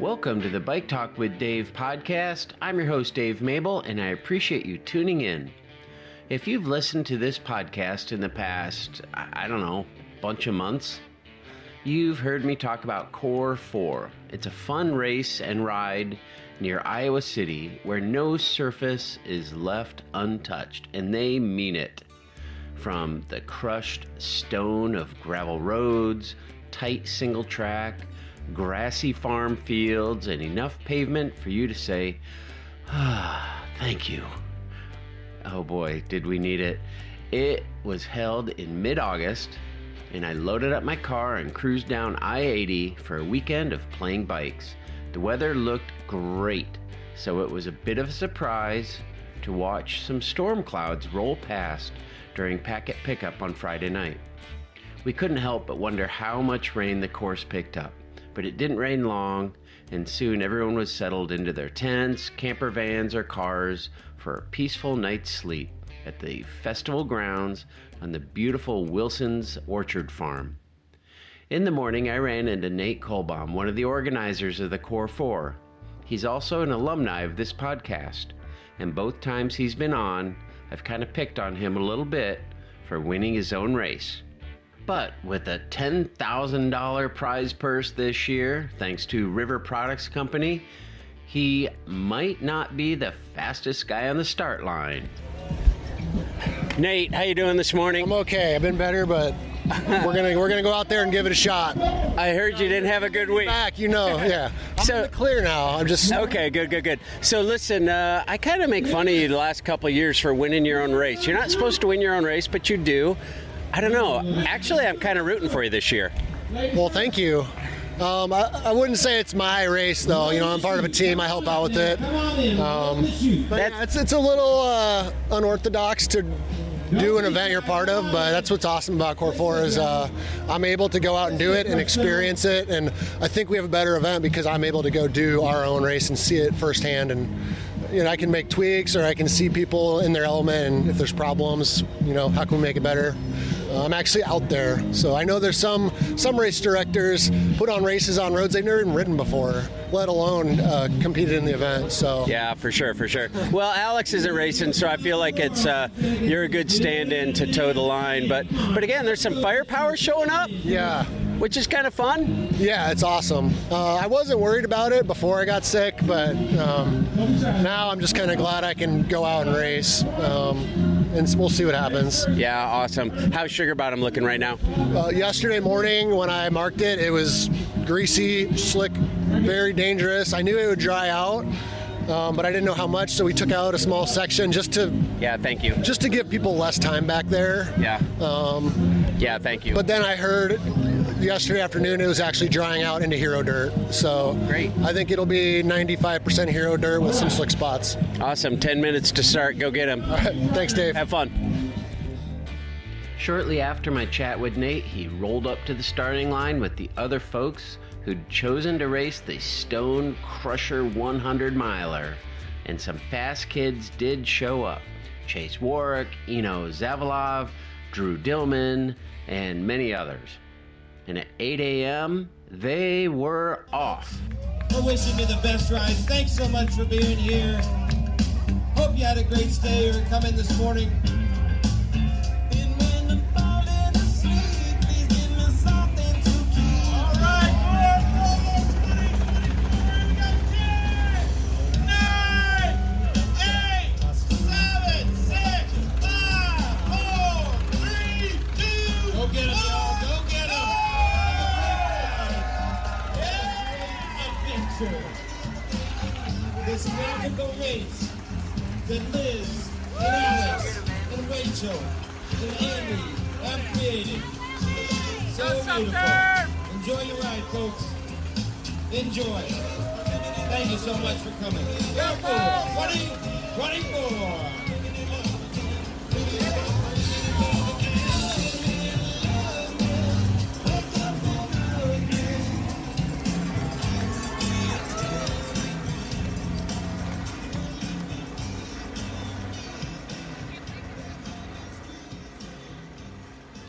Welcome to the Bike Talk with Dave podcast. I'm your host, Dave Mabel, and I appreciate you tuning in. If you've listened to this podcast in the past, I don't know, bunch of months, you've heard me talk about core4. It's a fun race and ride near Iowa City where no surface is left untouched, and they mean it. From the crushed stone of gravel roads, tight single track, grassy farm fields, and enough pavement for you to say, thank you. Oh boy, did we need it. It was held in mid-August, and I loaded up my car and cruised down I-80 for a weekend of playing bikes. The weather looked great, so it was a bit of a surprise to watch some storm clouds roll past during packet pickup on Friday night. We couldn't help but wonder how much rain the course picked up. But it didn't rain long, and soon everyone was settled into their tents, camper vans, or cars for a peaceful night's sleep at the festival grounds on the beautiful Wilson's Orchard Farm. In the morning, I ran into Nate Kohlbaum, one of the organizers of the core4. He's also an alumni of this podcast, and both times he's been on, I've kind of picked on him a little bit for winning his own race. But with a $10,000 prize purse this year, thanks to River Products Company, he might not be the fastest guy on the start line. Nate, how you doing this morning? I'm okay. I've been better, but we're gonna go out there and give it a shot. I heard you didn't have a good week. Back, yeah. I'm in the clear now. I'm just okay. Good. So listen, I kind of make fun of you the last couple of years for winning your own race. You're not supposed to win your own race, but you do. I don't know. Actually, I'm kind of rooting for you this year. Well, thank you. I wouldn't say it's my race, though. You know, I'm part of a team. I help out with it. But yeah, it's a little unorthodox to do an event you're part of, but that's what's awesome about core4 is I'm able to go out and do it and experience it, and I think we have a better event because I'm able to go do our own race and see it firsthand, and you know, I can make tweaks or I can see people in their element, and if there's problems, you know, how can we make it better? I'm actually out there, so I know there's some race directors put on races on roads they've never even ridden before, let alone competed in the event. So yeah, for sure. Well, Alex isn't racing, so I feel like it's you're a good stand-in to toe the line. But again, there's some firepower showing up. Yeah. Which is kind of fun. Yeah, it's awesome. I wasn't worried about it before I got sick, but now I'm just kind of glad I can go out and race, and we'll see what happens. Yeah, awesome. How's Sugar Bottom looking right now? Yesterday morning when I marked it, it was greasy, slick, very dangerous. I knew it would dry out. But I didn't know how much, so we took out a small section just to thank you. Just to give people less time back there. Thank you. But then I heard yesterday afternoon it was actually drying out into hero dirt. So great. I think it'll be 95% hero dirt with some slick spots. Awesome. 10 minutes to start. Go get them. All right. Thanks, Dave. Have fun. Shortly after my chat with Nate, he rolled up to the starting line with the other folks who'd chosen to race the Stone Crusher 100-miler. And some fast kids did show up. Chase Warwick, Eno Zavalov, Drew Dillman, and many others. And at 8 a.m., they were off. We're wishing you the best rides. Thanks so much for being here. Hope you had a great stay or come in this morning. This magical race that Liz and Alex and Rachel and Andy have created. So beautiful. Enjoy your ride, folks. Enjoy. Thank you so much for coming. Careful. 2024.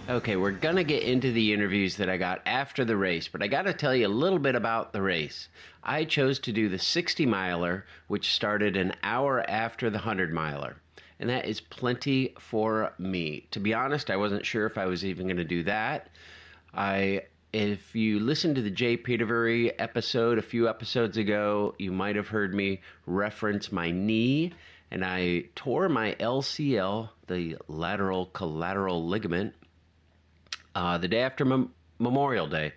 Okay, we're going to get into the interviews that I got after the race, but I got to tell you a little bit about the race. I chose to do the 60-miler, which started an hour after the 100-miler, and that is plenty for me. To be honest, I wasn't sure if I was even going to do that. If you listened to the Jay Peterbury episode a few episodes ago, you might have heard me reference my knee, and I tore my LCL, the lateral collateral ligament, the day after Memorial Day.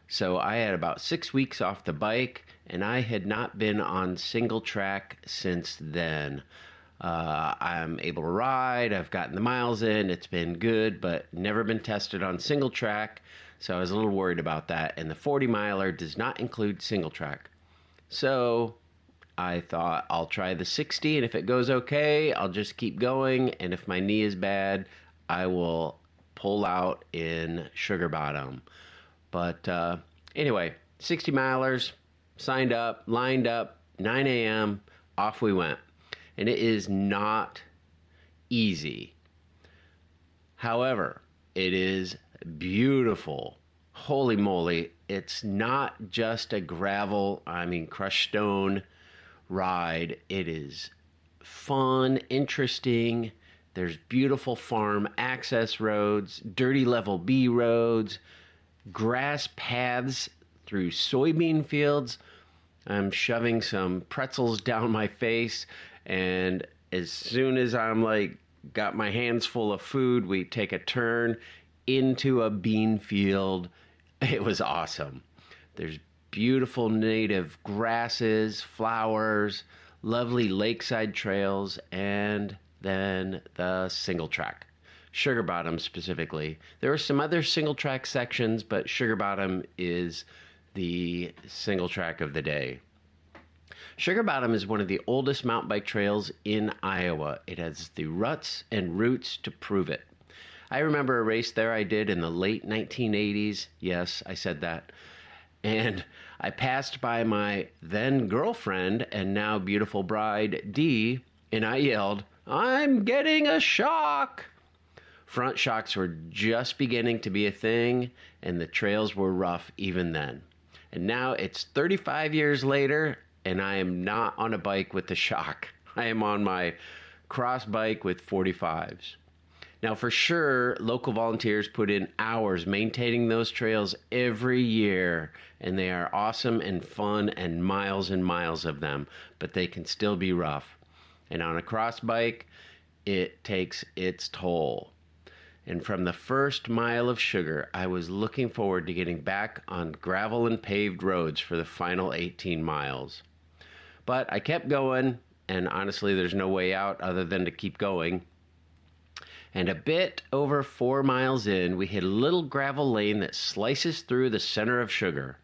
So I had about 6 weeks off the bike, and I had not been on single track since then. I'm able to ride, I've gotten the miles in, it's been good, but never been tested on single track, so I was a little worried about that. And the 40-miler does not include single track. So I thought I'll try the 60, and if it goes okay, I'll just keep going, and if my knee is bad, I will pull out in Sugar Bottom. But anyway, 60 milers, signed up, lined up, 9 a.m., off we went. And it is not easy. However, it is beautiful. Holy moly, it's not just a crushed stone ride. It is fun, interesting. There's beautiful farm access roads, dirty level B roads, grass paths through soybean fields. I'm shoving some pretzels down my face, and as soon as I'm got my hands full of food, we take a turn into a bean field. It was awesome. There's beautiful native grasses, flowers, lovely lakeside trails, and then the single track. Sugar Bottom specifically. There were some other single track sections, but Sugar Bottom is the single track of the day. Sugar Bottom is one of the oldest mountain bike trails in Iowa. It has the ruts and roots to prove it. I remember a race there I did in the late 1980s. Yes, I said that. And I passed by my then girlfriend and now beautiful bride, Dee, and I yelled, "I'm getting a shock!" Front shocks were just beginning to be a thing, and the trails were rough even then. And now it's 35 years later, and I am not on a bike with the shock. I am on my cross bike with 45s. Now, for sure, local volunteers put in hours maintaining those trails every year, and they are awesome and fun and miles of them, but they can still be rough. And on a cross bike, it takes its toll. And from the first mile of Sugar, I was looking forward to getting back on gravel and paved roads for the final 18 miles. But I kept going, and honestly, there's no way out other than to keep going. And a bit over 4 miles in, we hit a little gravel lane that slices through the center of Sugar.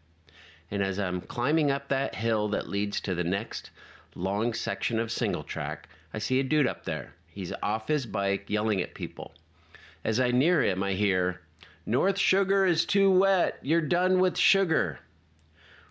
And as I'm climbing up that hill that leads to the next long section of single track, I see a dude up there. He's off his bike yelling at people. As I near him, I hear, "North Sugar is too wet. You're done with Sugar."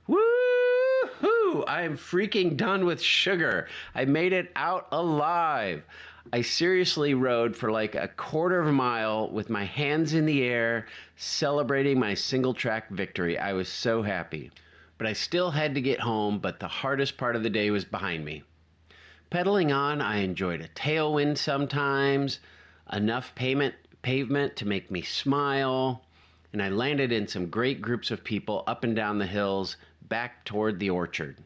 Woo-hoo! I am freaking done with Sugar. I made it out alive. I seriously rode for a quarter of a mile with my hands in the air, celebrating my single track victory. I was so happy. But I still had to get home, but the hardest part of the day was behind me. Pedaling on, I enjoyed a tailwind sometimes, enough pavement to make me smile, and I landed in some great groups of people up and down the hills back toward the orchard.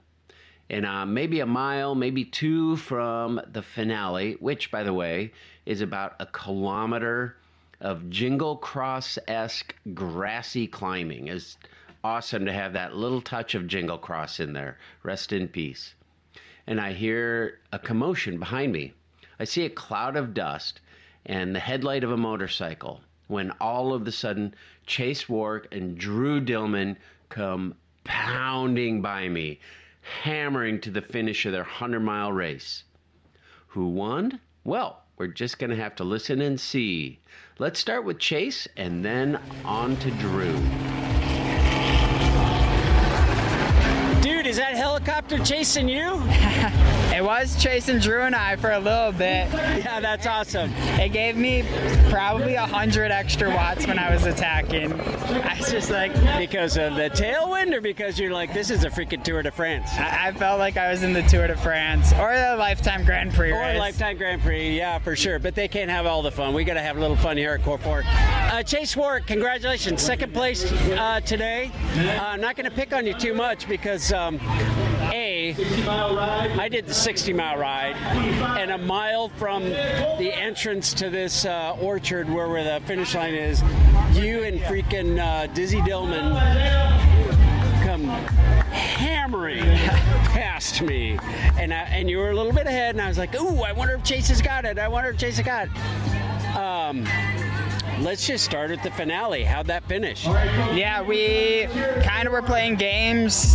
And maybe a mile, maybe 2 from the finale, which, by the way, is about a kilometer of Jingle Cross-esque grassy climbing. It's awesome to have that little touch of Jingle Cross in there. Rest in peace. And I hear a commotion behind me. I see a cloud of dust and the headlight of a motorcycle when all of a sudden Chase Wark and Drew Dillman come pounding by me, hammering to the finish of their 100-mile race. Who won? Well, we're just going to have to listen and see. Let's start with Chase and then on to Drew. Dude, is that helicopter chasing you? It was chasing Drew and I for a little bit. Yeah, that's awesome. It gave me probably 100 extra watts when I was attacking. I was just like... Because of the tailwind, or because you're like, this is a freaking Tour de France? I felt like I was in the Tour de France or the Lifetime Grand Prix race. Or Lifetime Grand Prix, yeah, for sure. But they can't have all the fun. We got to have a little fun here at core4. Chase Warwick, congratulations. Second place today. I'm not going to pick on you too much because, I did the 60-mile ride, and a mile from the entrance to this orchard where the finish line is, you and freaking Dizzy Dillman come hammering past me, and you were a little bit ahead, and I was like, ooh, I wonder if Chase has got it. Let's just start at the finale. How'd that finish? Yeah, we kind of were playing games.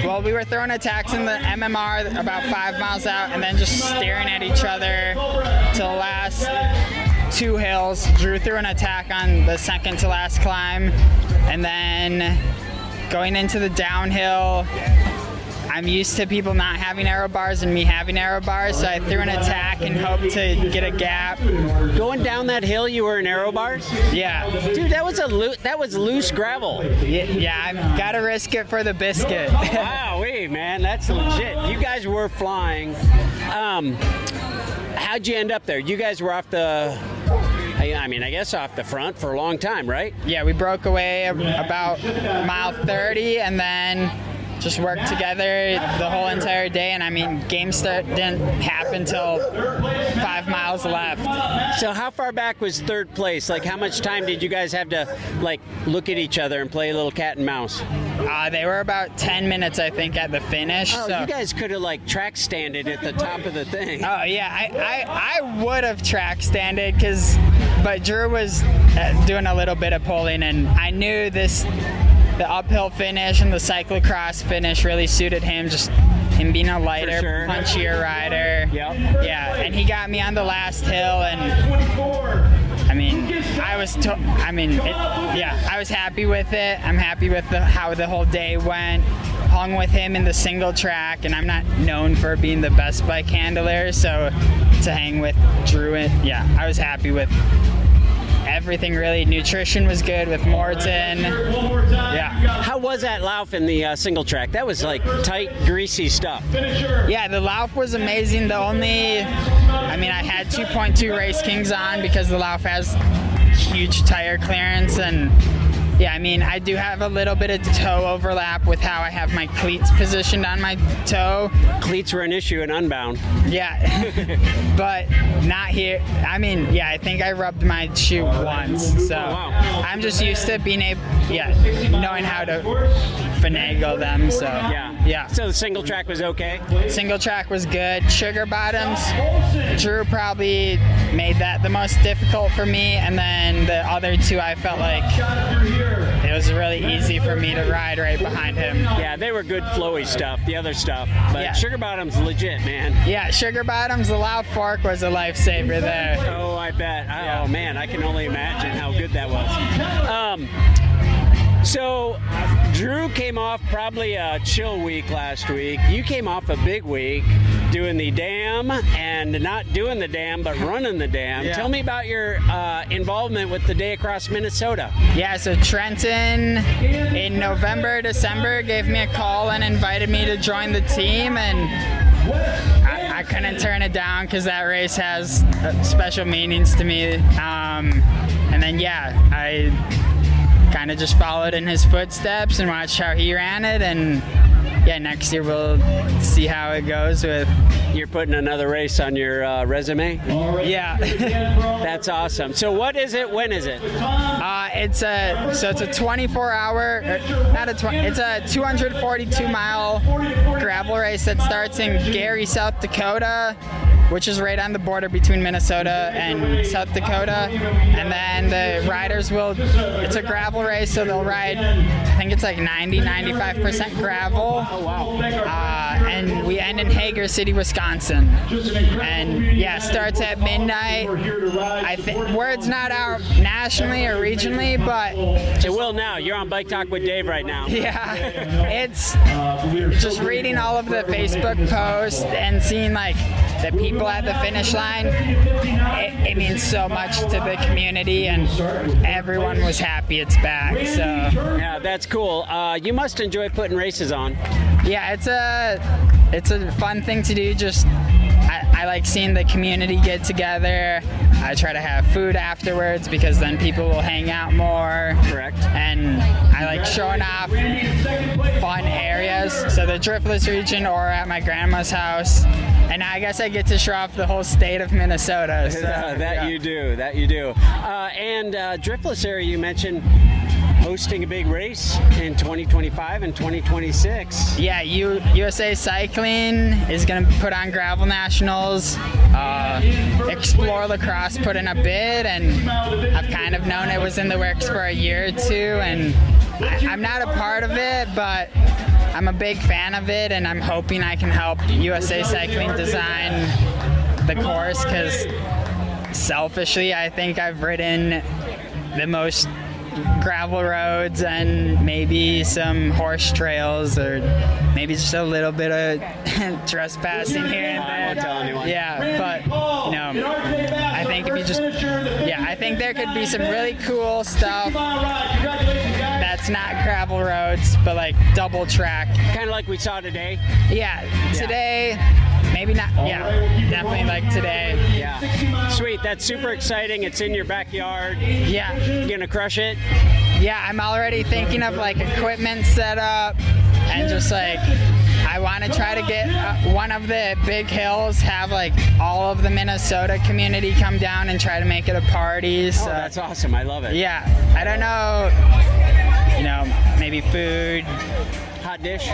Well, we were throwing attacks in the MMR about 5 miles out and then just staring at each other till the last 2 hills. Drew threw an attack on the second to last climb, and then going into the downhill, I'm used to people not having aero bars and me having aero bars, so I threw an attack and hoped to get a gap. Going down that hill, you were in aero bars? Yeah. Dude, that was loose gravel. Yeah, I've got to risk it for the biscuit. Wow, man, that's legit. You guys were flying. How'd you end up there? You guys were off the... I guess off the front for a long time, right? Yeah, we broke away about mile 30 and then just worked together the whole entire day. And game start didn't happen till 5 miles left. So how far back was third place? Like, how much time did you guys have to look at each other and play a little cat and mouse? They were about 10 minutes, I think, at the finish. Oh, so. You guys could have track standed at the top of the thing. Oh yeah, I would have track standed but Drew was doing a little bit of pulling, and I knew the uphill finish and the cyclocross finish really suited him, just him being a lighter, sure. punchier rider. Yep. Yeah, and he got me on the last hill, and I was happy with it. I'm happy with how the whole day went. Hung with him in the single track, and I'm not known for being the best bike handler, so to hang with Drew, I was happy with everything really. Nutrition was good with Morton. Yeah. How was that Lauf in the single track? That was tight, greasy stuff. Yeah, the Lauf was amazing. I had 2.2 Race Kings on because the Lauf has huge tire clearance, and I do have a little bit of toe overlap with how I have my cleats positioned on my toe. Cleats were an issue in Unbound. Yeah, but not here. I think I rubbed my shoe once, so I'm just used to being knowing how to finagle them. So yeah. So the single track was okay? Single track was good. Sugar bottoms, Drew probably made that the most difficult for me, and then the other two I felt like it was really easy for me to ride right behind him. Yeah, they were good flowy stuff, the other stuff. But Sugar Bottom's legit, man. Yeah, Sugar Bottom's, the Lauf fork was a lifesaver there. Oh, I bet. Oh, man, I can only imagine how good that was. So, Drew came off probably a chill week last week. You came off a big week doing the dam, and not doing the dam, but running the dam. Yeah. Tell me about your involvement with the Day Across Minnesota. Yeah, so Trenton in November, December gave me a call and invited me to join the team, and I couldn't turn it down because that race has special meanings to me. And then, I kind of just followed in his footsteps and watched how he ran it, and next year we'll see how it goes with. You're putting another race on your resume? Yeah. That's awesome. So what is it? When is it? It's a 24-hour, it's a 242-mile gravel race that starts in Gary, South Dakota, which is right on the border between Minnesota and South Dakota. And then the riders it's a gravel race, so they'll ride, I think it's like 95% gravel. Oh, wow. And we end in Hager City, Wisconsin. And yeah, starts at midnight. I think word's not out nationally or regionally, but It will now. You're on Bike Talk with Dave right now. yeah, it's just reading all of the Facebook posts and seeing like the people at the finish line. It means so much to the community, and everyone was happy it's back. So Yeah, that's cool. You must enjoy putting races on. yeah, it's a fun thing to do. Just I like seeing the community get together. I try to have food afterwards because then people will hang out more. Correct. And I like showing off fun areas. So the Driftless region or at my grandma's house. And I guess I get to show off the whole state of Minnesota. So, That you do. And Driftless area, you mentioned hosting a big race in 2025 and 2026. Yeah, USA Cycling is going to put on Gravel Nationals. Explore Lacrosse put in a bid, and I've kind of known it was in the works for a year or two, and I'm not a part of it, but I'm a big fan of it, and I'm hoping I can help USA Cycling design the course, because selfishly I think I've ridden the most gravel roads and maybe some horse trails, or maybe just a little bit of trespassing here and there. I won't tell anyone. Yeah, but I think I think there could be some really cool stuff that's not gravel roads, but like double track. Kind of like we saw today. Yeah, today. Maybe not. Yeah, definitely like today. Yeah. Sweet. That's super exciting. It's in your backyard. Yeah. You gonna crush it? Yeah, I'm already thinking of like equipment setup and just like I want to try to get one of the big hills, have like all of the Minnesota community come down and try to make it a party. So, That's awesome. I love it. yeah, I don't know, maybe food. Hot dish.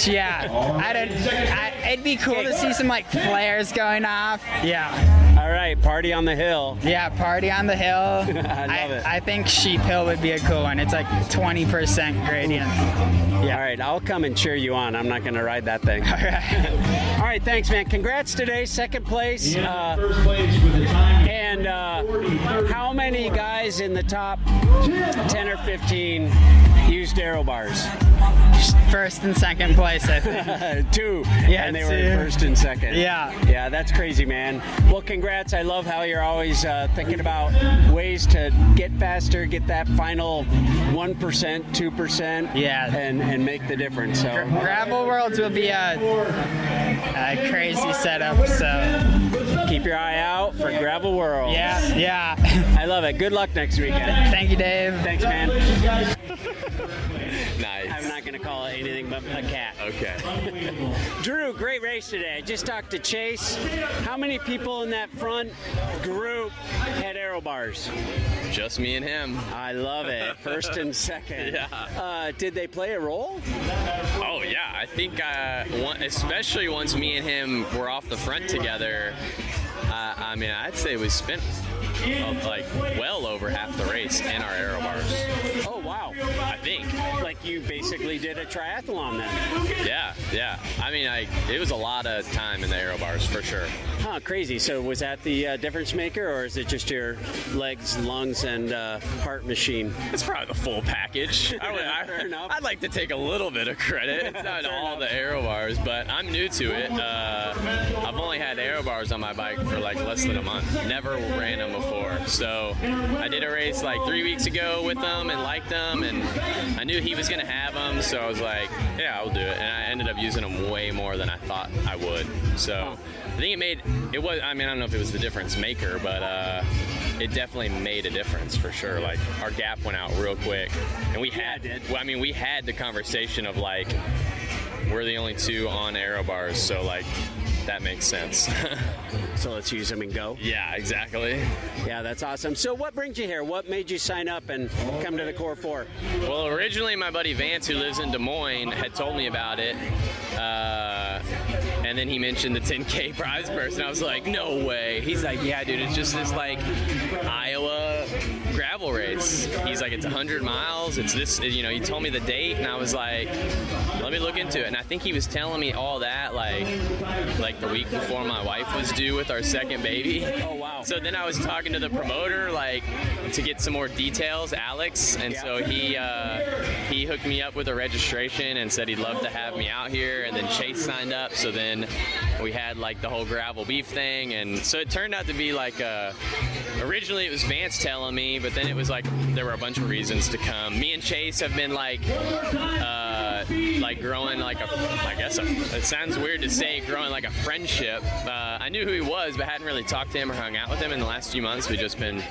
Yeah. It'd be cool to see some like flares going off. Yeah. All right. Party on the hill. Yeah, party on the hill. I love it. I think Sheep Hill would be a cool one. It's like 20% gradient. Yeah. All right. I'll come and cheer you on. I'm not going to ride that thing. All right. All right. Thanks, man. Congrats today. Second place. First place with the time. And how many guys in the top 10 or 15 used aero bars? First and second place, I think. 2. Yeah, and they 2. were in first and second. Yeah. Yeah, that's crazy, man. Well, congrats. I love how you're always thinking about ways to get faster, get that final 1%, 2%, Yeah. and make the difference. So Gravel Worlds will be a crazy setup, so keep your eye out for Gravel World. yeah. I love it. Good luck next weekend. Thank you, Dave. Thanks, man. Nice. I'm not going to call it anything but a cat. Okay. Drew, great race today. I just talked to Chase. How many people in that front group had aero bars? Just me and him. I love it. First and second. Yeah. Did they play a role? Oh yeah, I think especially once me and him were off the front together. I'd say we spent like well over half the race in our aero bars. Oh wow. I think. Like you basically did a triathlon then. Yeah. It was a lot of time in the aero bars for sure. Huh, crazy. So was that the difference maker, or is it just your legs, lungs, and heart machine? It's probably the full package. Fair enough. I'd like to take a little bit of credit. It's not all the aero bars, but I'm new to it. I've only had aero bars on my bike for like less than a month. Never ran them before. So I did a race like 3 weeks ago with them and liked them, and I knew he was going to have them, so I was like, yeah, I'll do it. And I ended up using them way more than I thought I would. So I think I don't know if it was the difference maker, but it definitely made a difference for sure. Like our gap went out real quick, and we had the conversation of like, we're the only 2 on aero bars, so like that makes sense. So let's use them and go. Yeah, exactly. Yeah, that's awesome. So what brings you here? What made you sign up and come to the Core 4? Well, originally my buddy Vance, who lives in Des Moines, had told me about it. And then he mentioned the 10K prize purse, and I was like, no way. He's like, yeah, dude, it's just this like Iowa gravel race. He's like, it's 100 miles. It's this, you know, he told me the date, and I was like, let me look into it. And I think he was telling me all that like the week before my wife was due with our second baby. Oh, wow. So then I was talking to the promoter, like, to get some more details, Alex, and so he hooked me up with a registration and said he'd love to have me out here, and then Chase signed up, so then we had like the whole gravel beef thing, and so it turned out to be like originally it was Vance telling me, but then it was like there were a bunch of reasons to come. Me and Chase have been like growing like it sounds weird to say, growing like a friendship. I knew who he was, but hadn't really talked to him or hung out with him in the last few months. We've just been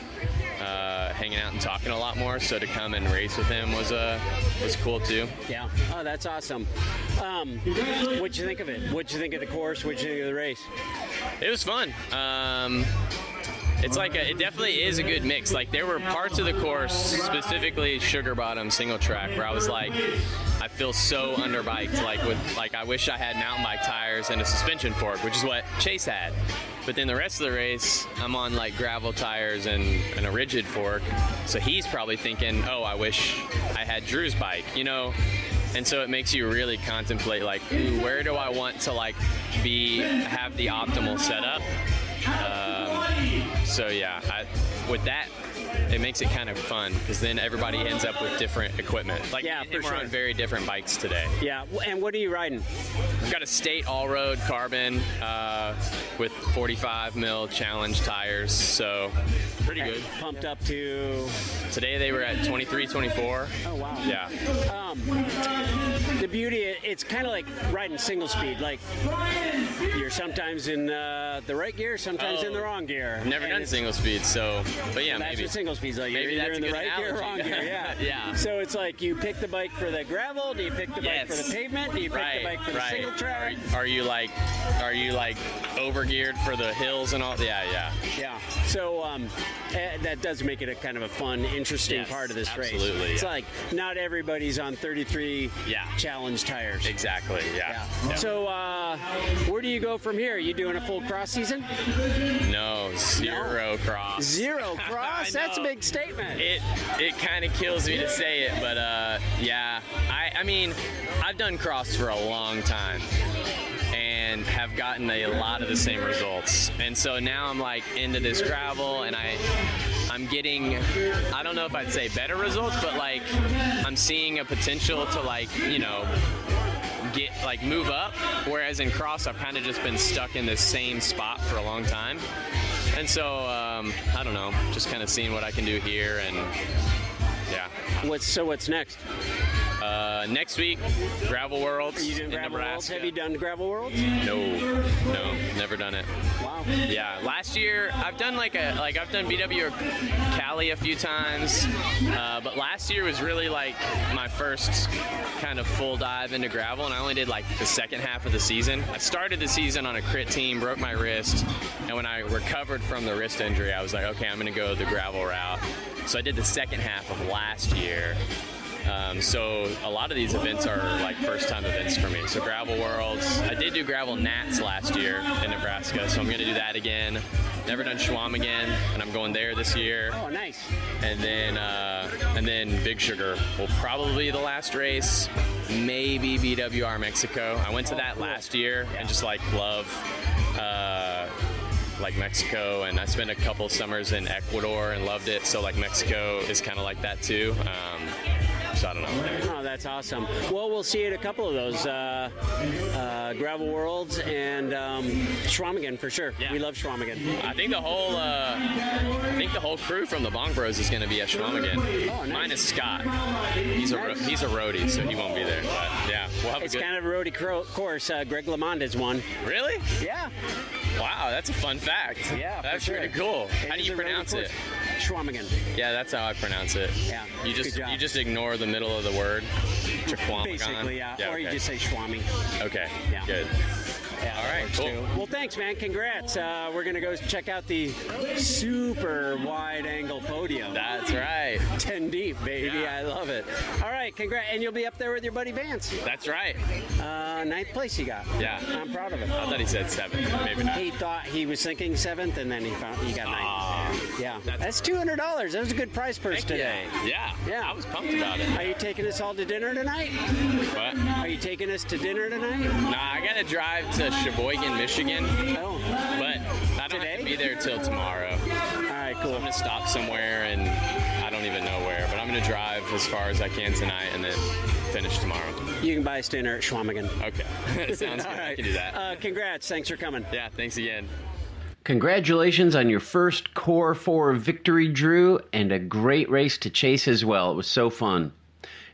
hanging out and talking a lot more, so to come and race with him was cool too. Yeah. Oh, that's awesome. What'd you think of it? What'd you think of the course? What'd you think of the race? It was fun. It's like it definitely is a good mix. Like there were parts of the course, specifically Sugar Bottom single track, where I was like, I feel so underbiked. Like I wish I had mountain bike tires and a suspension fork, which is what Chase had. But then the rest of the race, I'm on like gravel tires and a rigid fork. So he's probably thinking, oh, I wish I had Drew's bike, you know? And so it makes you really contemplate like, ooh, where do I want to like have the optimal setup? So yeah, with that, it makes it kind of fun because then everybody ends up with different equipment. Like we're on very different bikes today. Yeah, and what are you riding? I've got a State all-road carbon with 45 mil challenge tires, so pretty good. Pumped up to? Today they were at 23, 24. Oh wow. Yeah. The beauty, it's kind of like riding single speed. Like you're sometimes in the right gear, sometimes in the wrong gear. I've never done single speed, so but yeah, that's maybe. What single speed's like. Maybe you're that's in the a good right analogy. gear, wrong gear. Yeah. Yeah. So it's like you pick the bike for the gravel. Do you pick the bike for the pavement? Do you pick the bike for the single track? Are you like over geared for the hills and all? Yeah. So that does make it a kind of a fun, interesting part of this race. Absolutely. It's like not everybody's on 33 challenge tires. Exactly. Yeah. So where do you go from here? Are you doing a full cross season? No, zero cross. Zero cross? That's a big statement. It kind of kills me to say it, but yeah. I mean, I've done cross for a long time and have gotten a lot of the same results. And so now I'm like into this gravel, and I'm getting, I don't know if I'd say better results, but like I'm seeing a potential to like, you know, get like move up, whereas in cross I've kind of just been stuck in this same spot for a long time. And so I don't know, just kind of seeing what I can do here, and yeah. What's next? Next week, Gravel Worlds. Are you doing in Gravel Nebraska. Worlds? Have you done Gravel Worlds? No, never done it. Wow. Yeah, last year I've done I've done BW or Cali a few times, but last year was really like my first kind of full dive into gravel, and I only did like the second half of the season. I started the season on a crit team, broke my wrist, and when I recovered from the wrist injury, I was like, okay, I'm gonna go the gravel route. So I did the second half of last year. So a lot of these events are like first time events for me. So Gravel Worlds, I did do Gravel Nats last year in Nebraska, so I'm going to do that again. Never done Schwamigan, and I'm going there this year. Oh, nice. And then Big Sugar will probably be the last race, maybe BWR Mexico. I went to that last year and just like love like Mexico, and I spent a couple summers in Ecuador and loved it. So like Mexico is kind of like that too. So I don't know. Oh, that's awesome. Well, we'll see you at a couple of those Gravel Worlds and Schwamigan for sure. Yeah. We love Schwamigan. I think the whole crew from the Bong Bros is going to be at Schwamigan. Oh, nice. Minus Scott. He's a roadie, so he won't be there. But yeah, we'll have it's kind of a roadie course. Greg LeMond has won. Really? Yeah. Wow, that's a fun fact. Yeah, that's for sure. pretty cool. How do you pronounce it? Schwamigan. Yeah, that's how I pronounce it. Yeah. You just ignore the middle of the word. Basically, yeah. Or you just say Schwami. Okay. Yeah. Good. Yeah, all right, cool. Too. Well, thanks, man. Congrats. We're going to go check out the super wide angle podium. That's right. 10 deep, baby. Yeah. I love it. All right. right, congrats. And you'll be up there with your buddy Vance. That's right. 9th place you got. Yeah. I'm proud of him. I thought he said 7th, maybe not. He was thinking 7th, and then he got 9th. Yeah. That's $200. That was a good prize purse today. Yeah. I was pumped about it. Are you taking us all to dinner tonight? What? Are you taking us to dinner tonight? Nah, I got to drive to Sheboygan, Michigan. Oh. But I don't have to be there till tomorrow. All right, cool. So I'm going to stop somewhere, and I don't even know where. But I'm going to drive as far as I can tonight and then finish tomorrow. You can buy us dinner at Schwamigan. Okay. Sounds good. Right. I can do that. Congrats. Thanks for coming. Yeah, thanks again. Congratulations on your first Core 4 victory, Drew, and a great race to chase as well. It was so fun.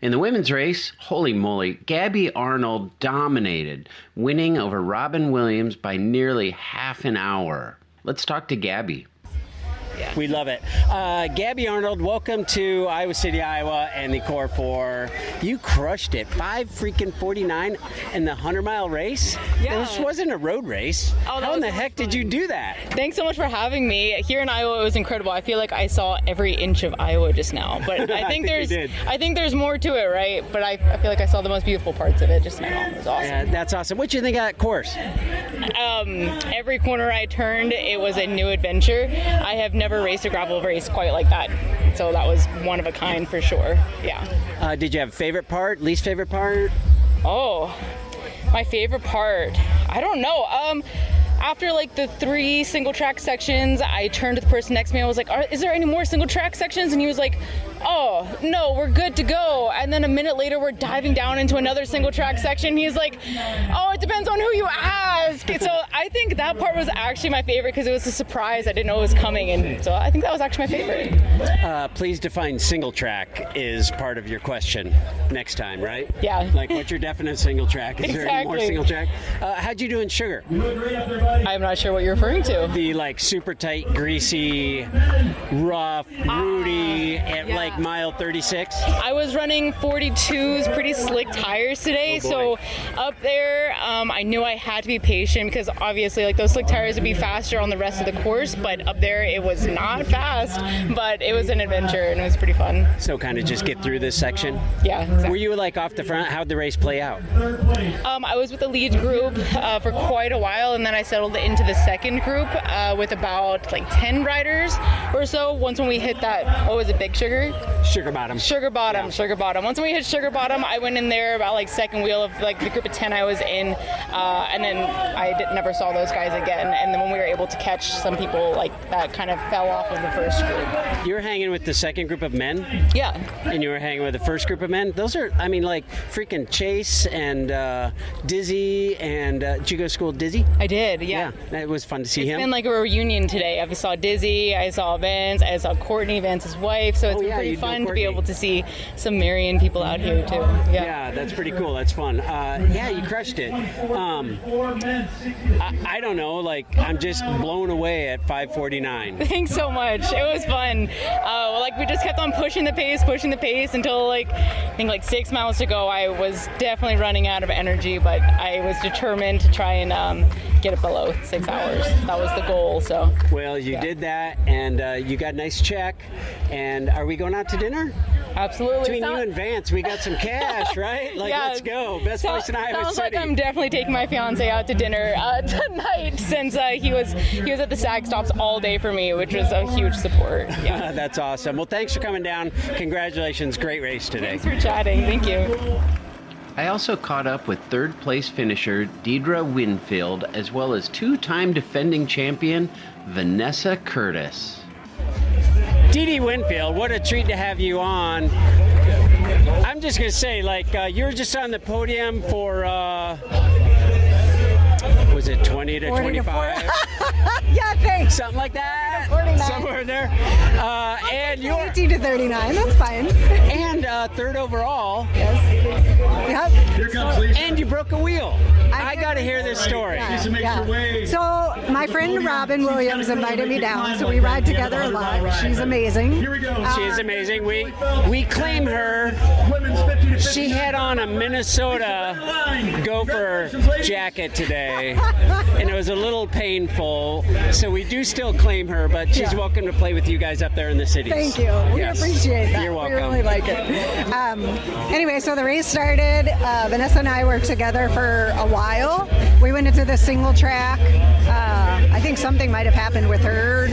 In the women's race, holy moly, Gabby Arnold dominated, winning over Robin Williams by nearly half an hour. Let's talk to Gabby. We love it. Gabby Arnold, welcome to Iowa City, Iowa, and the Core 4. You crushed it. 5:49 in the 100-mile race? Yeah. This wasn't a road race. How in the heck did you do that? Thanks so much for having me. Here in Iowa, it was incredible. I feel like I saw every inch of Iowa just now. But I think there's more to it, right? But I feel like I saw the most beautiful parts of it just now. It was awesome. Yeah, that's awesome. What do you think of that course? Every corner I turned, it was a new adventure. I have never raced a gravel race quite like that. So that was one of a kind for sure. Yeah. Did you have a favorite part, least favorite part? Oh, my favorite part. I don't know. After like the 3 single track sections, I turned to the person next to me and I was like, is there any more single track sections? And he was like, oh, no, we're good to go. And then a minute later, we're diving down into another single track section. He's like, oh, it depends on who you ask. So I think that part was actually my favorite because it was a surprise. I didn't know it was coming. And so I think that was actually my favorite. Please define single track is part of your question next time, right? Yeah. Like, what's your definite single track? Is there any more single track? How'd you do in Sugar? I'm not sure what you're referring to. The like super tight, greasy, rough, rooty at like mile 36. I was running 42s, pretty slick tires today. So up there, I knew I had to be patient because obviously like those slick tires would be faster on the rest of the course, but up there it was not fast, but it was an adventure and it was pretty fun. So kind of just get through this section. Yeah, exactly. Were you like off the front? How'd the race play out? I was with the lead group for quite a while, and then I settled into the second group with about like 10 riders or so. Once when we hit that, what was it, Big Sugar? Sugar Bottom. Once we hit Sugar Bottom, I went in there about like second wheel of like the group of 10 I was in, and then I never saw those guys again. And then when we were able to catch some people, like that kind of fell off of the first group. You were hanging with the second group of men? Yeah. And you were hanging with the first group of men? Those are, I mean, like freaking Chase and Dizzy and did you go to school with Dizzy? I did, yeah. It was fun to see him. It's been like a reunion today. I saw Dizzy, I saw Vince, I saw Courtney, Vance's wife. So it's been pretty fun to be able to see some Marion people out here too. Yeah, that's pretty cool. That's fun. Yeah, you crushed it. I don't know, like I'm just blown away at 5:49. Thanks so much. It was fun. Like we just kept on pushing the pace until like I think like 6 miles to go. I was definitely running out of energy, but I was determined to try and get it below 6 hours. That was the goal. So. Well, you did that, and you got a nice check. And are we going out to dinner? Absolutely. Between you and Vance, we got some cash, right? Like, let's go. Best place in Iowa City. Sounds like I'm definitely taking my fiance out to dinner tonight since he was at the SAG stops all day for me, which was a huge support. Yeah. That's awesome. Well, thanks for coming down. Congratulations. Great race today. Thanks for chatting. Thank you. I also caught up with third-place finisher Deidre Winfield, as well as two-time defending champion Vanessa Curtis. Dee Winfield, what a treat to have you on. I'm just going to say, like, you were just on the podium for, was it 20 to 25? Yeah, thanks. Something like that. 49. Somewhere there. And you're 18 to 39. That's fine. And third overall. Yes. Yep. And you broke a wheel. I got to hear this story. Yeah. So my friend Robin Williams invited me down, so we ride together a lot. She's amazing. She is amazing. We claim her She had on a Minnesota Gopher jacket today, and it was a little painful. So we do still claim her, but she's welcome to play with you guys up there in the cities. Thank you. We appreciate that. You're welcome. We really like it. Anyway, so the race started. Vanessa and I worked together for a while. We went into the single track. I think something might have happened with her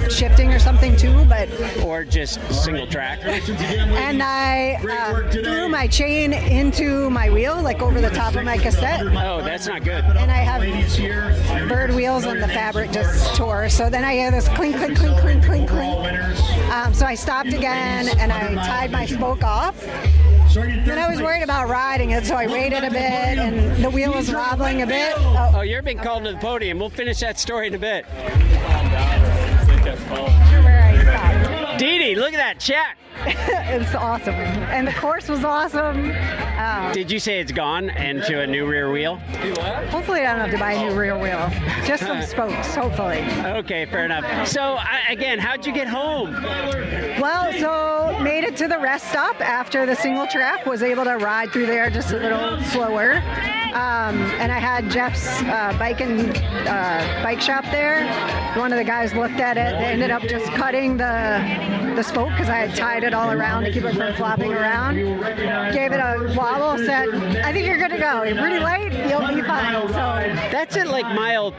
shifting or something too, but or just single track. And I threw my chain into my wheel, like over the top of my cassette. Oh, that's not good. And I have bird wheels and the fabric just tore. So then I hear this clink, clink, clink, clink, clink, clink. So I stopped again and I tied my spoke off. Then I was worried about riding it, so I waited a bit, and the wheel was wobbling a bit. Oh, you're being called to the podium. We'll finish that story in a bit. Dee Dee, look at that check. It's awesome. And the course was awesome. Did you say it's gone into a new rear wheel? Hopefully I don't have to buy a new rear wheel. Just some spokes, hopefully. Okay, fair enough. So, again, how'd you get home? Well, so made it to the rest stop after the single track, was able to ride through there just a little slower. And I had Jeff's bike shop there. One of the guys looked at it. They ended up just cutting the spoke because I had tied it all around to keep it from flopping around. Gave it a wobble, said, I think you're good to go. You're pretty light, you'll be fine. So that's at like mile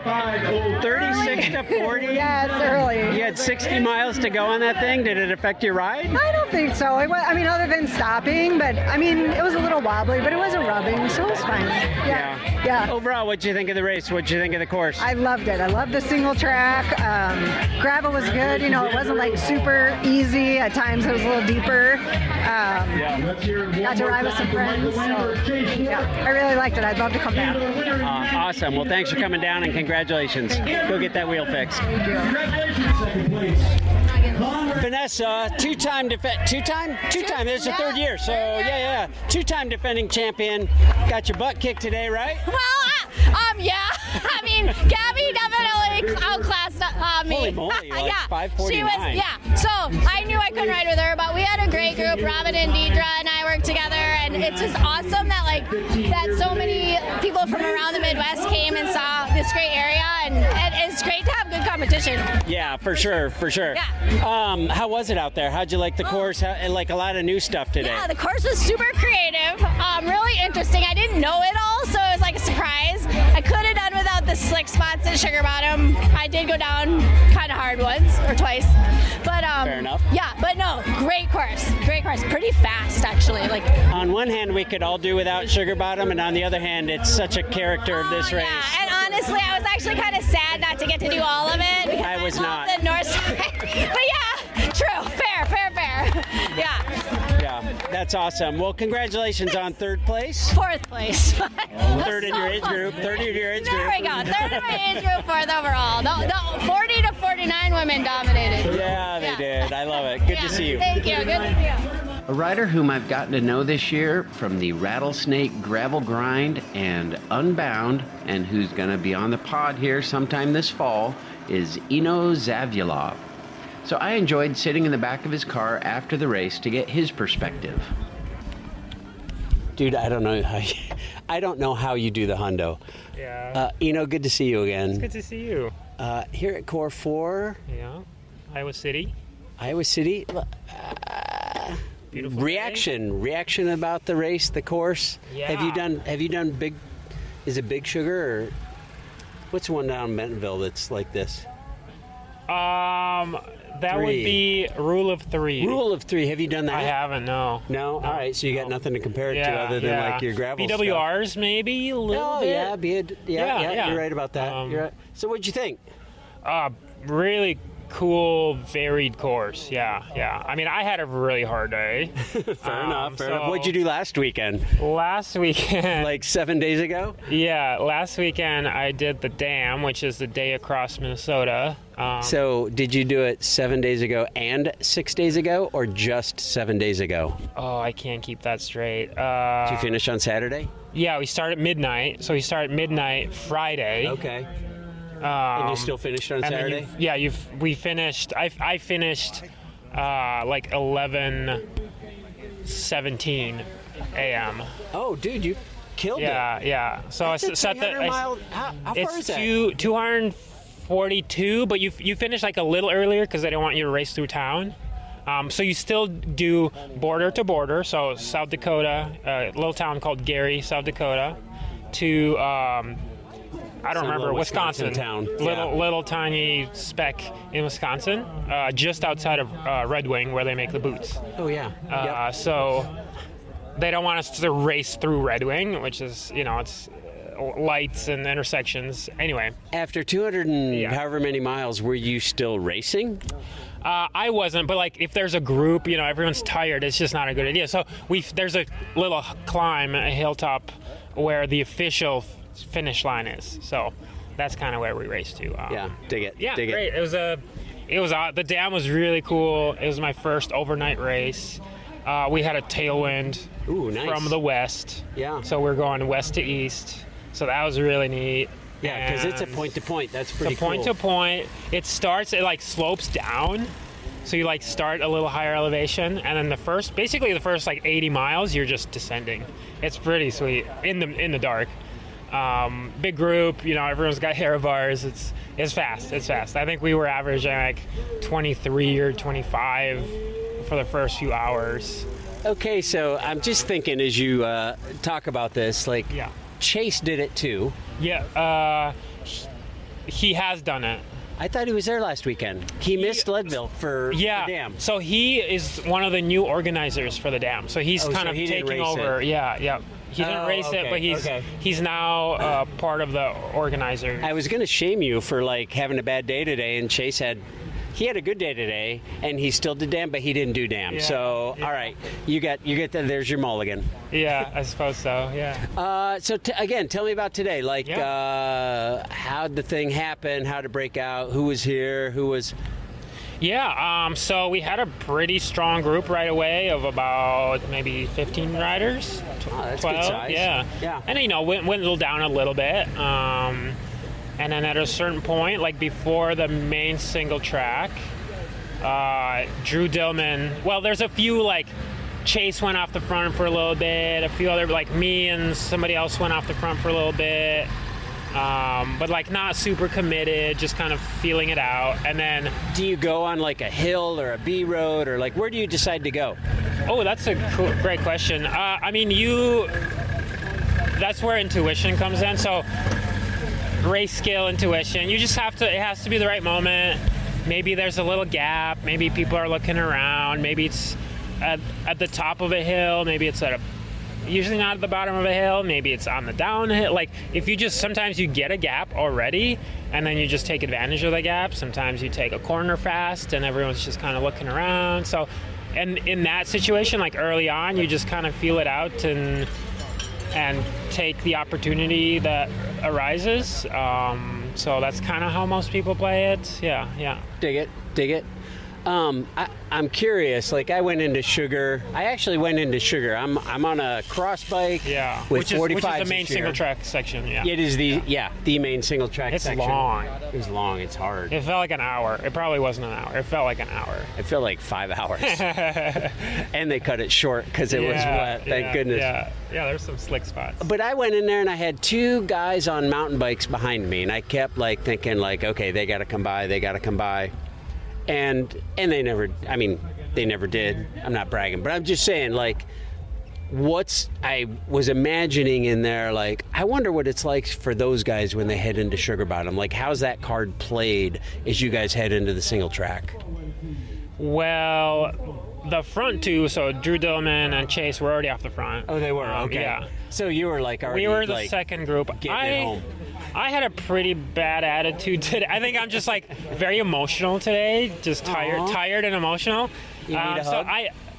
36 to 40? Yeah, it's early. You had 60 miles to go on that thing. Did it affect your ride? I don't think so. Other than stopping, but it was a little wobbly, but it wasn't rubbing, so it was fine. Yeah. Overall, what'd you think of the race? What'd you think of the course? I loved it. I loved the single track. Gravel was good. It wasn't like super easy. At times it was a little deeper. Got to ride with some friends. So, I really liked it. I'd love to come back. Awesome. Well, thanks for coming down and congratulations. Go get that wheel fixed. Thank you. Vanessa, two-time. This is the third year, so yeah. Two-time defending champion. Got your butt kicked today, right? Well, yeah. Gabby definitely outclassed me. Holy moly, like 549. She was, so I knew I couldn't ride with her, but we had a great group. Robin and Deidre and I worked together, and it's just awesome that that so many people from around the Midwest came and saw this great area, and it's great to have good competition. Yeah, for sure. Yeah. How was it out there? How'd you like the course? Like a lot of new stuff today. Yeah, the course was super creative, really interesting. I didn't know it all, so it was like a surprise. I could have done without the slick spots at Sugar Bottom. I did go down kind of hard once or twice, but fair enough. Yeah, but no, great course, pretty fast actually. On one hand, we could all do without Sugar Bottom, and on the other hand, it's such a character of this race. Yeah, and honestly, I was actually kind of sad not to get to do all of it because I was love not. the north side. But yeah, true, fair. Yeah. That's awesome. Well, congratulations on third place. Fourth place. Third in your age group. There we go. Third in my age group, fourth overall. The 40 to 49 women dominated. Yeah, they did. I love it. Good to see you. Thank you. Good to see you. A rider whom I've gotten to know this year from the Rattlesnake Gravel Grind and Unbound, and who's going to be on the pod here sometime this fall, is Eno Zavyalov. So I enjoyed sitting in the back of his car after the race to get his perspective. Dude, I don't know how you do the hundo. Yeah. Eno, good to see you again. It's good to see you. Here at Core 4. Yeah. Iowa City. Beautiful Reaction about the race, the course. Yeah. Have you done big? Is it Big Sugar or what's one down in Bentonville that's like this? That would be Rule of 3. Rule of 3. Have you done that? I haven't. No. No. All right. So you got nothing to compare it to other than like your gravel BWRs stuff. Maybe a little bit. Yeah. You're right about that. You're right. So what'd you think? Really cool, varied course. Yeah. I had a really hard day. Fair enough. What'd you do last weekend? Last weekend. Like 7 days ago? Yeah. Last weekend I did the Dam, which is the day across Minnesota. So did you do it 7 days ago and 6 days ago, or just 7 days ago? Oh, I can't keep that straight. Did you finish on Saturday? Yeah, we start at midnight. So we start at midnight Friday. Okay. And you still finished on Saturday? We finished. I finished like 11:17 a.m. Oh, dude, you killed it. Yeah. So I That's a set the 300 mile. How far is it's that? 242, but you finish like a little earlier because they don't want you to race through town. So you still do border to border. So South Dakota, a little town called Gary, South Dakota, to I don't remember, Wisconsin town. Little tiny speck in Wisconsin, just outside of Red Wing where they make the boots. Oh yeah. Yep. So they don't want us to race through Red Wing, which is, it's lights and intersections. Anyway. After 200 and however many miles, were you still racing? I wasn't, but like if there's a group, everyone's tired, it's just not a good idea. So there's a little climb, a hilltop, where the official finish line is. So that's kind of where we raced to. Dig it. Yeah, dig great. It. The dam was really cool. It was my first overnight race. We had a tailwind from the west. Yeah. So we're going west to east. So that was really neat. Yeah, because it's a point to point. That's pretty cool. Point to point. It slopes down. So you start a little higher elevation, and then the first 80 miles, you're just descending. It's pretty sweet in the dark. Big group, everyone's got hair bars. It's fast. I think we were averaging 23 or 25 for the first few hours. Okay, so I'm just thinking as you talk about this, Chase did it too. Yeah, he has done it. I thought he was there last weekend. He missed Leadville for the dam. So he is one of the new organizers for the dam. So he's kind of taking over. Yeah. He didn't race it, but he's now part of the organizer. I was going to shame you for having a bad day today, and Chase had a good day today, and he still did dam, but he didn't do dam. All right, you get that. There's your mulligan. Yeah, I suppose so. Yeah. So again, tell me about today. How'd the thing happen? How'd it break out? Who was here? Who was? Yeah. So we had a pretty strong group right away of about maybe 15 riders. Oh, that's 12. good size. Yeah. And went down a little bit. And then at a certain point, before the main single track, Drew Dillman, there's a few, Chase went off the front for a little bit, a few other, me and somebody else went off the front for a little bit, but, not super committed, just kind of feeling it out. And then... Do you go on, a hill or a B road, or, where do you decide to go? Oh, that's a great question. That's where intuition comes in, so... race skill, intuition. You just it has to be the right moment. Maybe there's a little gap. Maybe people are looking around. Maybe it's at the top of a hill. Maybe it's usually not at the bottom of a hill. Maybe it's on the downhill. Sometimes you get a gap already, and then you just take advantage of the gap. Sometimes you take a corner fast, and everyone's just kind of looking around. So, and in that situation, early on, you just kind of feel it out and take the opportunity that arises. So that's kind of how most people play it. Yeah. Dig it. I'm curious. I went into Sugar. I actually went into Sugar. I'm on a cross bike. Yeah. With 45s. Which is the main single track section. Yeah. It is the main single track section. It's long. It was long. It's hard. It felt like an hour. It probably wasn't an hour. It felt like an hour. It felt like 5 hours. And they cut it short because it was wet. Thank goodness. Yeah. There's some slick spots. But I went in there and I had 2 guys on mountain bikes behind me, and I kept thinking okay, they got to come by. And they never did. I'm not bragging, but I'm just saying, I was imagining in there, I wonder what it's like for those guys when they head into Sugar Bottom. How's that card played as you guys head into the single track? Well, the front 2, so Drew Dillman and Chase were already off the front. Oh, they were? Okay. Yeah. So you were already... We were the second group. Getting it home. I had a pretty bad attitude today. I think I'm just very emotional today, just tired and emotional. You need a hug?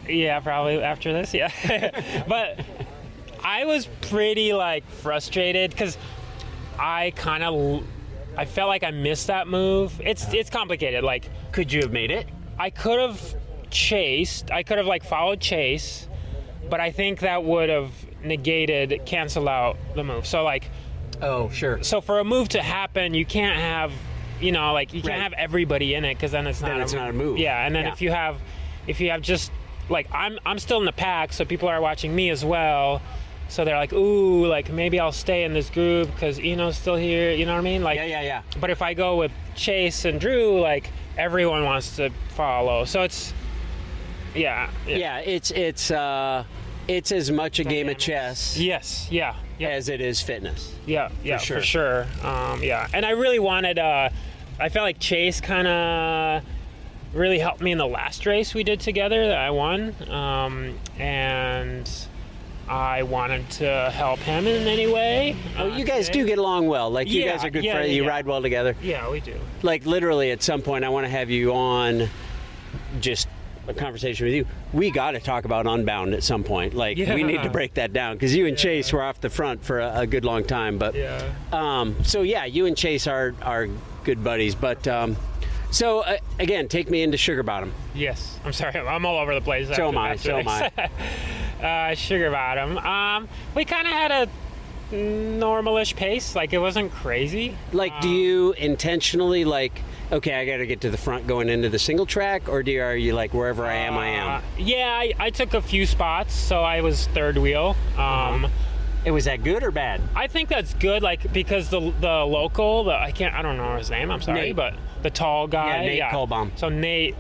Yeah, probably after this, yeah. But I was pretty frustrated because I felt like I missed that move. It's complicated. Could you have made it? I could have chased. I could have followed Chase, but I think that would have canceled out the move. So oh, sure. So for a move to happen, you can't have, you can't have everybody in it because then it's not a move. Not a move. Yeah, and then if you have just like I'm still in the pack, so people are watching me as well. So they're like, ooh, like maybe I'll stay in this group because Eno's still here. You know what I mean? Like, Yeah. But if I go with Chase and Drew, like everyone wants to follow. So it's, yeah. It's as much a game of chess. Yes. Yeah. As it is fitness. Yeah. For sure. And I really wanted. I felt like Chase kind of really helped me in the last race we did together that I won, and I wanted to help him in any way. Oh, you guys do get along well. Like, you guys are good friends. You ride well together. Yeah, we do. Like, literally, at some point, I want to have you on just a conversation with you. We got to talk about Unbound at some point. Like, we need to break that down because you and Chase were off the front for a good long time. But so, yeah, you and Chase are good buddies. But so, again, take me into Sugar Bottom. Yes. I'm sorry. I'm all over the place. So am I. Sugar Bottom. We kind of had a normalish pace. Like, it wasn't crazy. Like, do you intentionally, like, okay, I got to get to the front going into the single track, or are you like, wherever I am? Yeah, I took a few spots, so I was third wheel. Was that good or bad? I think that's good, like, because the local, I don't know his name, I'm sorry, Nate. But the tall guy. Nate Kohlbaum. So Nate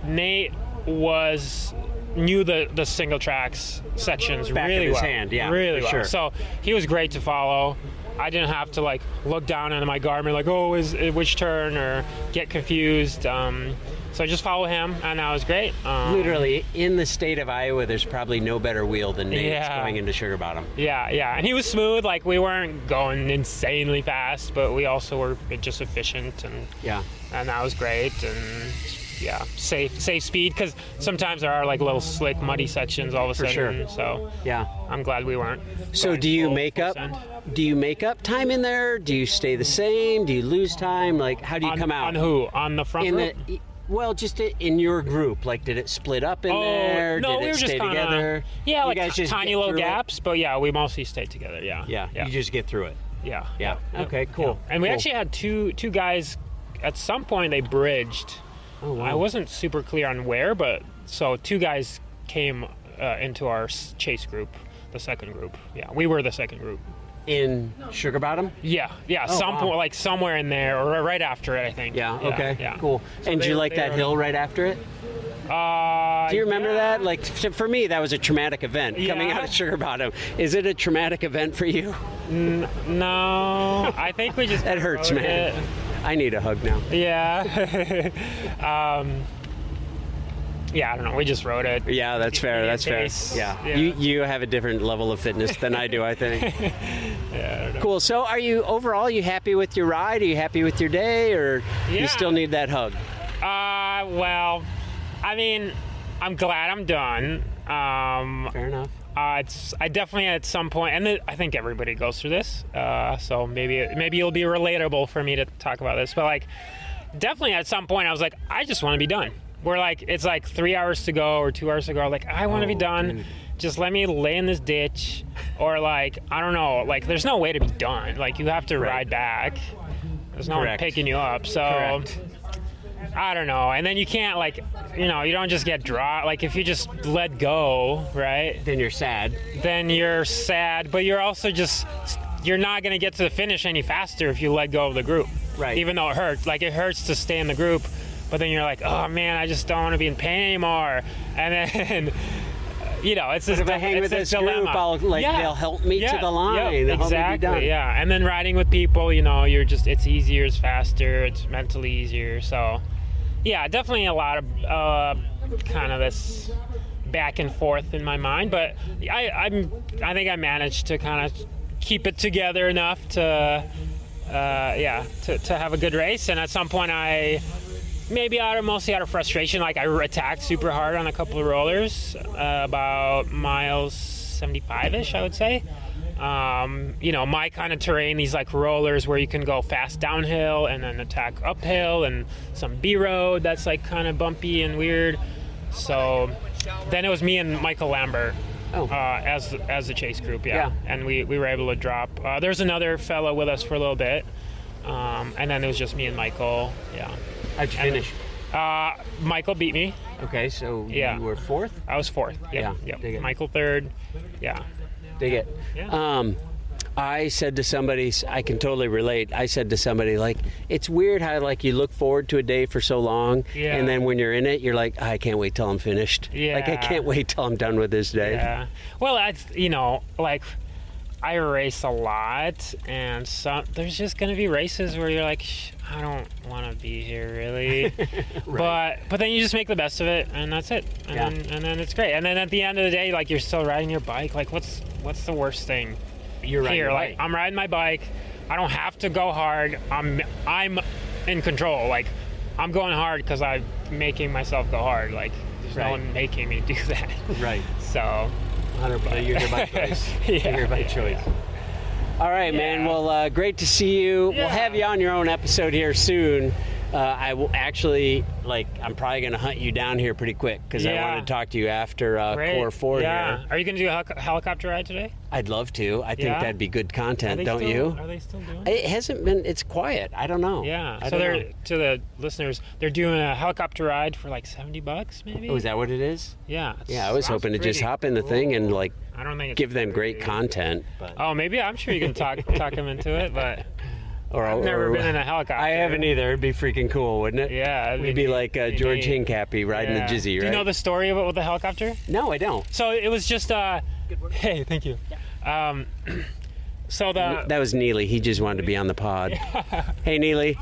knew the single tracks sections Back really of his well. hand, yeah, really for well. sure. So he was great to follow. I didn't have to like look down into my Garmin like, oh, is which turn, or get confused. So I just follow him, and that was great. Literally, in the state of Iowa, there's probably no better wheel than Nate's going into Sugar Bottom. Yeah, and he was smooth. Like, we weren't going insanely fast, but we also were just efficient, and that was great. And safe speed, because sometimes there are like little slick, muddy sections all of a sudden. Sure. So I'm glad we weren't. So do you make up? Do you make up time in there? Do you stay the same? Do you lose time? Like, how do you come out? On who? On the front group? Well, just in your group. Like, did it split up in there? No, did we it were stay just kinda, together? Yeah, you like guys just tiny little gaps, but we mostly stayed together. Yeah. You just get through it. Yeah. Okay, cool. And we actually had two guys. At some point, they bridged. Oh, wow. I wasn't super clear on where, but so two guys came into our Chase group, the second group. Yeah, we were the second group. In Sugar Bottom? Yeah. Like somewhere in there, or right after it, I think. Okay, cool. So and do you like that hill right after it? Do you remember that? Like, for me, that was a traumatic event coming out of Sugar Bottom. Is it a traumatic event for you? No, I think we just. That hurts, man. I need a hug now. Yeah. I don't know. We just rode it. Yeah, that's fair. That's fair. Yeah. You have a different level of fitness than I do, I think. I don't know. Cool. So, are you happy with your ride? Are you happy with your day, or you still need that hug? Well, I mean, I'm glad I'm done. Fair enough. I definitely at some point, and I think everybody goes through this, so maybe it'll be relatable for me to talk about this, but like, definitely at some point I was like, I just want to be done. We're like, it's like 3 hours to go or 2 hours to go. Like, I want to be done. Dude. Just let me lay in this ditch, or like, I don't know, like, there's no way to be done. Like, you have to ride back. There's no one picking you up, so. I don't know. And then you can't, like, you don't just get like, if you just let go, right? Then you're sad. But you're also you're not going to get to the finish any faster if you let go of the group. Right. Even though it hurts. Like, it hurts to stay in the group, but then you're like, oh man, I just don't want to be in pain anymore. And then, it's this, if I hang with this dilemma. Group, they'll help me to the line. Yep, exactly. Yeah. And then riding with people, it's easier, it's faster, it's mentally easier. So, yeah, definitely a lot of kind of this back and forth in my mind. But I think I managed to kind of keep it together enough to have a good race. And at some point, maybe mostly out of frustration, like, I attacked super hard on a couple of rollers, about miles 75-ish, I would say. My kind of terrain, these like rollers where you can go fast downhill and then attack uphill, and some B road that's like kind of bumpy and weird. So then it was me and Michael Lambert as the Chase group, and we were able to drop. There's another fellow with us for a little bit, and then it was just me and Michael. How'd you finish? Michael beat me. Okay, so Yeah. you were fourth? I was fourth. Yeah, Yep. dig it. Michael third. Yeah. Dig it. Yeah. I said to somebody, I can totally relate. I said to somebody, like, it's weird how, like, you look forward to a day for so long, Yeah. and then when you're in it, you're like, I can't wait till I'm finished. Yeah. Like, I can't wait till I'm done with this day. Yeah. Well, like, I race a lot, and there's just going to be races where you're like, I don't want to be here, really. Right. But then you just make the best of it, and that's it. And then it's great. And then at the end of the day, like, you're still riding your bike. Like, what's the worst thing? You're riding here, your like, bike. I'm riding my bike. I don't have to go hard. I'm in control. Like, I'm going hard because I'm making myself go hard. Like, there's no one making me do that. Right. So, 100%. You're here by choice. Yeah, You're here by choice. All right, man. Well, great to see you. Yeah. We'll have you on your own episode here soon. I will actually, I'm probably going to hunt you down here pretty quick because I want to talk to you after core 4 here. Are you going to do a helicopter ride today? I'd love to. I think that'd be good content, don't you? Are they still doing It hasn't been. It's quiet. I don't know. Yeah. I So don't know. to the listeners, they're doing a helicopter ride for like $70, maybe. Oh, is that what it is? Yeah. Yeah, I was sounds hoping to just pretty hop in the thing and I don't think it's give them great pretty- content. But Oh, maybe I'm sure you can talk them into it, but I've never or- been in a helicopter. I haven't either. It'd be freaking cool, wouldn't it? Yeah, We'd be like George Hincapie riding the Jizzy, right? Do you know the story about with the helicopter? No, I don't. So it was just hey, thank you. So That was Neely. He just wanted to be on the pod. Hey, Neely.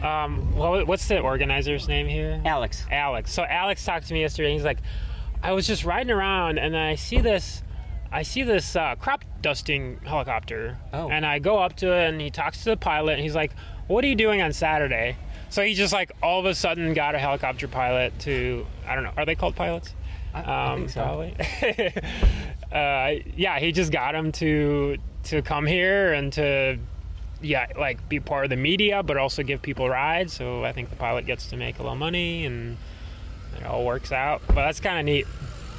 what's the organizer's name here? Alex. So Alex talked to me yesterday. And he's like, I was just riding around and I see this crop dusting helicopter. Oh. And I go up to it and he talks to the pilot and he's like, what are you doing on Saturday? So he just like all of a sudden got a helicopter pilot to, I don't know, are they called pilots? I think so. Probably. He just got him to come here and to be part of the media, but also give people rides. So I think the pilot gets to make a little money and it all works out. But that's kind of neat.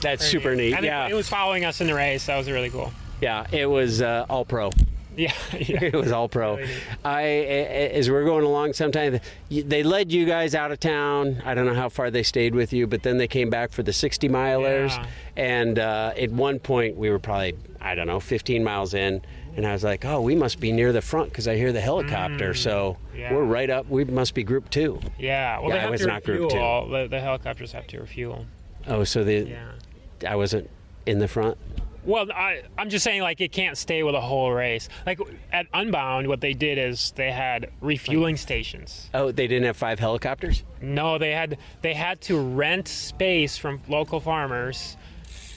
That's super neat. And it was following us in the race. That was really cool. Yeah, it was all pro. Yeah. It was all pro. Really neat. As we're going along, sometimes they led you guys out of town. I don't know how far they stayed with you, but then they came back for the 60 milers. Yeah. And at one point, we were probably, 15 miles in. And I was like, oh, we must be near the front because I hear the helicopter. So we're right up. We must be group 2. Yeah. Well, they I have was to not group refuel. 2. The helicopters have to refuel. Oh, so I wasn't in the front? Well, I'm just saying, like, it can't stay with a whole race. Like, at Unbound, what they did is they had refueling stations. Oh, they didn't have 5 helicopters? No, they had to rent space from local farmers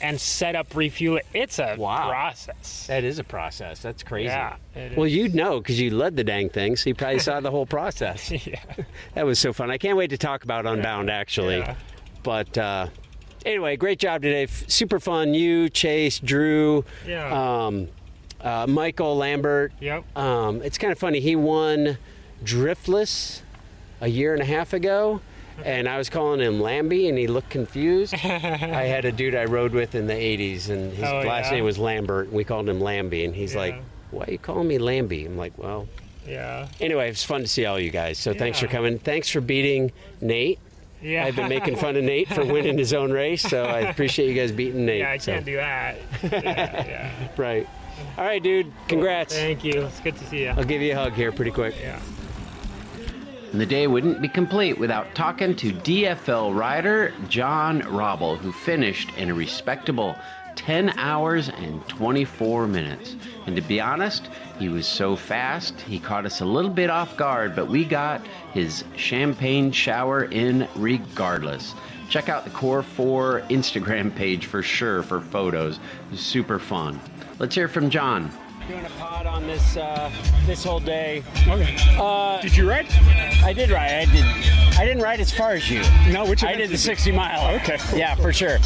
and set up refueling. It's a process. That is a process. That's crazy. Yeah. it Well, is. you'd know because you led the dang thing, so you probably saw the whole process. Yeah. That was so fun. I can't wait to talk about Unbound, actually. Yeah. But anyway, great job today. Super fun. You, Chase, Drew, Michael, Lambert. Yep. It's kind of funny. He won Driftless a year and a half ago, and I was calling him Lambie, and he looked confused. I had a dude I rode with in the 80s, and his last name was Lambert, and we called him Lambie, and he's like, why are you calling me Lambie? I'm like, well. Yeah. Anyway, it's fun to see all you guys, so thanks for coming. Thanks for beating Nate. Yeah. I've been making fun of Nate for winning his own race, so I appreciate you guys beating Nate. Yeah, I can't do that. Yeah. Right. All right, dude. Congrats. Thank you. It's good to see you. I'll give you a hug here pretty quick. Yeah. And the day wouldn't be complete without talking to DFL rider John Robble, who finished in a respectable 10 hours and 24 minutes. And to be honest, he was so fast, he caught us a little bit off guard, but we got his champagne shower in regardless. Check out the Core 4 Instagram page for sure for photos. It was super fun. Let's hear from John. Doing a pod on this whole day. Okay. Did you ride? I did ride. I didn't ride as far as you. No, which I did the 60 mile. Okay, cool. Yeah, for sure.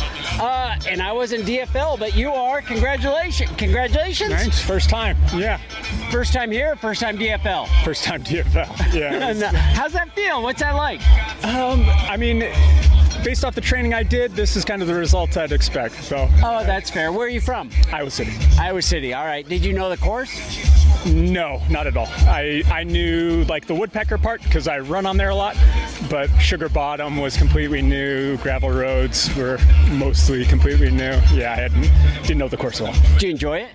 And I wasn't DFL, but you are. Congratulations. Thanks. First time. Yeah. First time here, first time DFL. First time DFL. Yeah. How's that feel? What's that like? I mean, based off the training I did, this is kind of the result I'd expect. So. Oh, that's fair. Where are you from? Iowa City. Iowa City. All right. Did you know the course? No, not at all. I knew like the woodpecker part because I run on there a lot, but Sugar Bottom was completely new. Gravel roads were mostly completely new. Yeah, didn't know the course at all. Did you enjoy it?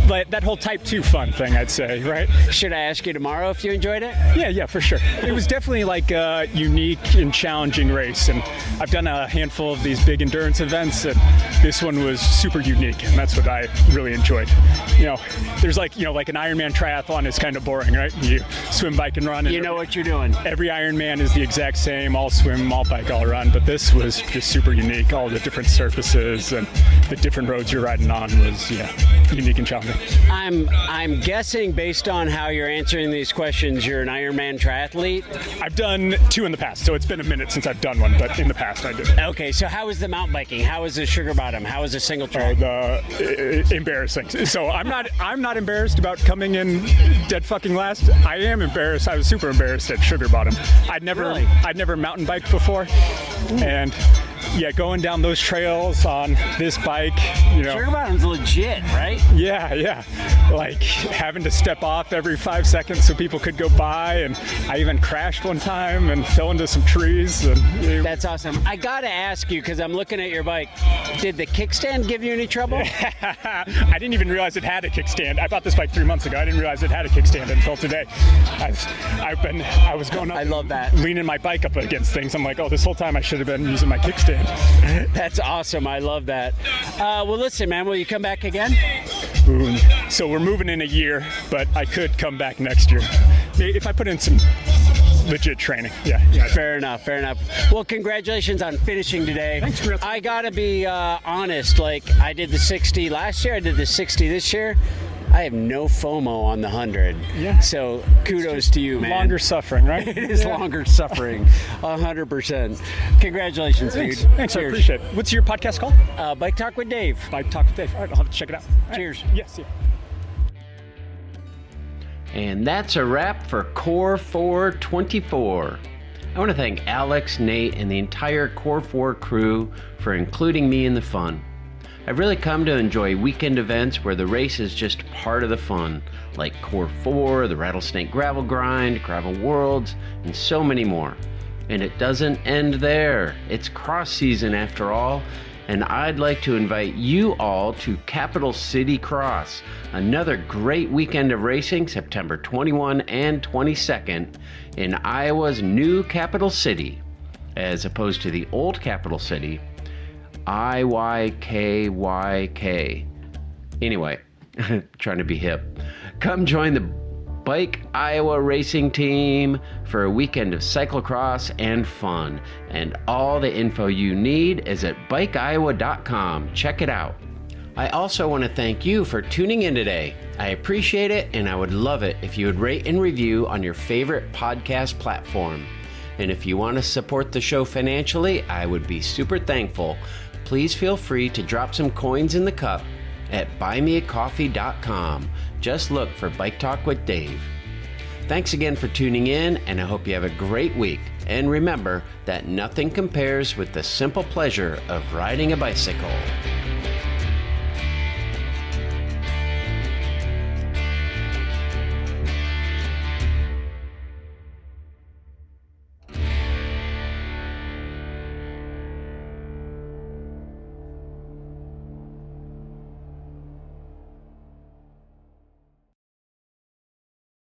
Like that whole Type 2 fun thing, I'd say, right? Should I ask you tomorrow if you enjoyed it? Yeah, for sure. It was definitely like a unique and challenging race, and I've done a handful of these big endurance events, and this one was super unique, and that's what I really enjoyed. There's like an Ironman triathlon is kind of boring, right? You swim, bike, and run. And you know what you're doing. Every Ironman is the exact same, all swim, all bike, all run, but this was just super unique. All the different surfaces and the different roads you're riding on was, unique and challenging. I'm guessing based on how you're answering these questions, you're an Ironman triathlete? I've done 2 in the past, so it's been a minute since I've done one, but in the past I did. Okay, so how is the mountain biking? How is the Sugar Bottom? How is the single track? Embarrassing. So I'm not embarrassed about coming in dead fucking last. I am embarrassed. I was super embarrassed at Sugar Bottom. I'd never mountain biked before, and going down those trails on this bike, Sugar Bottom's legit, right? Yeah. Like having to step off every 5 seconds so people could go by, and I even crashed one time and fell into some trees. That's awesome. I gotta ask you, because I'm looking at your bike, did the kickstand give you any trouble? I didn't even realize it had a kickstand. I bought this bike 3 months ago. I didn't realize it had a kickstand until today. I was going up. I love that. Leaning my bike up against things. I'm like, this whole time I should have been using my kickstand. That's awesome. I love that. Well, listen, man, will you come back again? So we're moving in a year, but I could come back next year if I put in some legit training. Yeah. Fair enough. Well, congratulations on finishing today. Thanks. I gotta be honest. Like, I did the 60 last year. I did the 60 this year. I have no FOMO on the 100. Yeah. So kudos to you, man. Longer suffering, right? It is longer suffering. 100%. Congratulations, Thanks. dude. Thanks, Cheers. I appreciate it. What's your podcast called? Bike Talk with Dave. Bike Talk with Dave. All right, I'll have to check it out. Cheers. Right. Yes. And that's a wrap for core4 24. I want to thank Alex, Nate, and the entire core4 crew for including me in the fun. I've really come to enjoy weekend events where the race is just part of the fun, like core4, the Rattlesnake Gravel Grind, Gravel Worlds, and so many more. And it doesn't end there. It's cross season after all, and I'd like to invite you all to Capital City Cross, another great weekend of racing, September 21 and 22nd in Iowa's new capital city, as opposed to the old capital city, IYKYK. Anyway, trying to be hip. Come join the Bike Iowa racing team for a weekend of cyclocross and fun. And all the info you need is at bikeiowa.com. Check it out. I also want to thank you for tuning in today. I appreciate it, and I would love it if you would rate and review on your favorite podcast platform. And if you want to support the show financially, I would be super thankful. Please feel free to drop some coins in the cup at buymeacoffee.com. Just look for Bike Talk with Dave. Thanks again for tuning in, and I hope you have a great week. And remember that nothing compares with the simple pleasure of riding a bicycle.